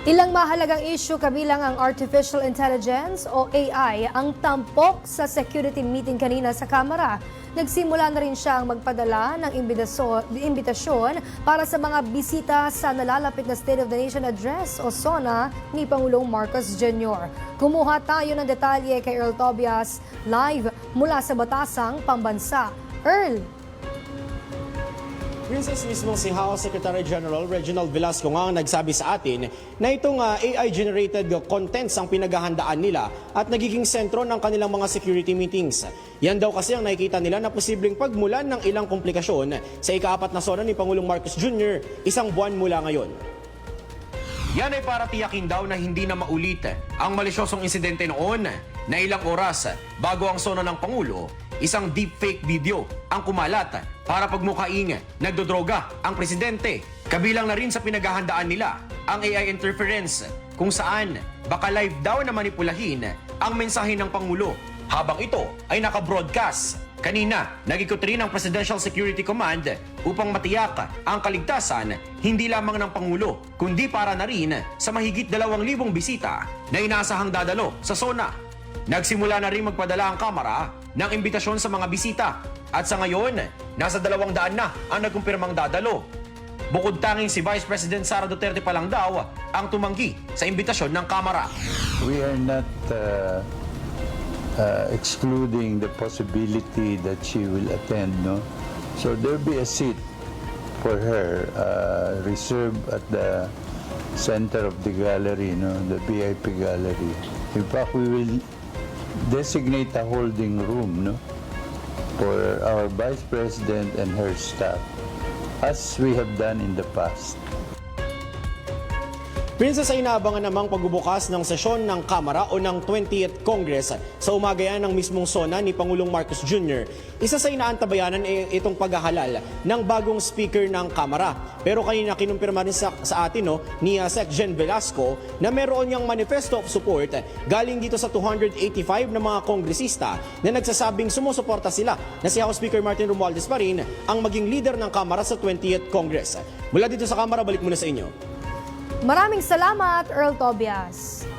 Ilang mahalagang issue kabilang ang Artificial Intelligence o AI ang tampok sa security meeting kanina sa Kamara. Nagsimula na rin siyang magpadala ng imbitasyon para sa mga bisita sa nalalapit na State of the Nation Address o SONA ni Pangulong Marcos Jr. Kumuha tayo ng detalye kay Earl Tobias live mula sa Batasang Pambansa. Earl! Princess, mismo si House Secretary General Reginald Velasco nga ang nagsabi sa atin na itong AI-generated contents ang pinaghahandaan nila at nagiging sentro ng kanilang mga security meetings. Yan daw kasi ang nakikita nila na posibleng pagmulan ng ilang komplikasyon sa ika-4 na SONA ni Pangulong Marcos Jr. isang buwan mula ngayon. Yan ay para tiyakin daw na hindi na maulit ang malisyosong insidente noon na ilang oras bago ang SONA ng Pangulo, isang deepfake video ang kumalat para pagmukaing nagdodroga ang presidente. Kabilang na rin sa pinaghahandaan nila ang AI interference kung saan baka live daw na manipulahin ang mensahe ng Pangulo habang ito ay naka-broadcast. Kanina, nag-ikot rin ang Presidential Security Command upang matiyak ang kaligtasan hindi lamang ng Pangulo kundi para na rin sa mahigit 2,000 bisita na inaasahang dadalo sa SONA. Nagsimula na rin magpadala ang Kamara ng imbitasyon sa mga bisita at sa ngayon, nasa 200 na ang nagkumpirmang dadalo. Bukod tanging si Vice President Sara Duterte pa lang daw ang tumanggi sa imbitasyon ng Kamara. We are not excluding the possibility that she will attend, no? So there'll be a seat for her reserved at the center of the gallery, no? The VIP gallery. In fact, we will designate a holding room, no? For our Vice President and her staff, as we have done in the past. Princess, ay inaabangan namang pagbubukas ng sesyon ng Kamara o ng 20th Congress sa umaga yan ng mismong SONA ni Pangulong Marcos Jr. Isa sa inaantabayanan ay itong paghahalal ng bagong speaker ng Kamara. Pero kanina kinumpirma rin sa atin ni Sec. Gen. Velasco na meron niyang manifesto of support galing dito sa 285 na mga kongresista na nagsasabing sumusuporta sila na si House Speaker Martin Romualdez pa rin ang maging leader ng Kamara sa 20th Congress. Mula dito sa Kamara, balik muna sa inyo. Maraming salamat, Earl Tobias.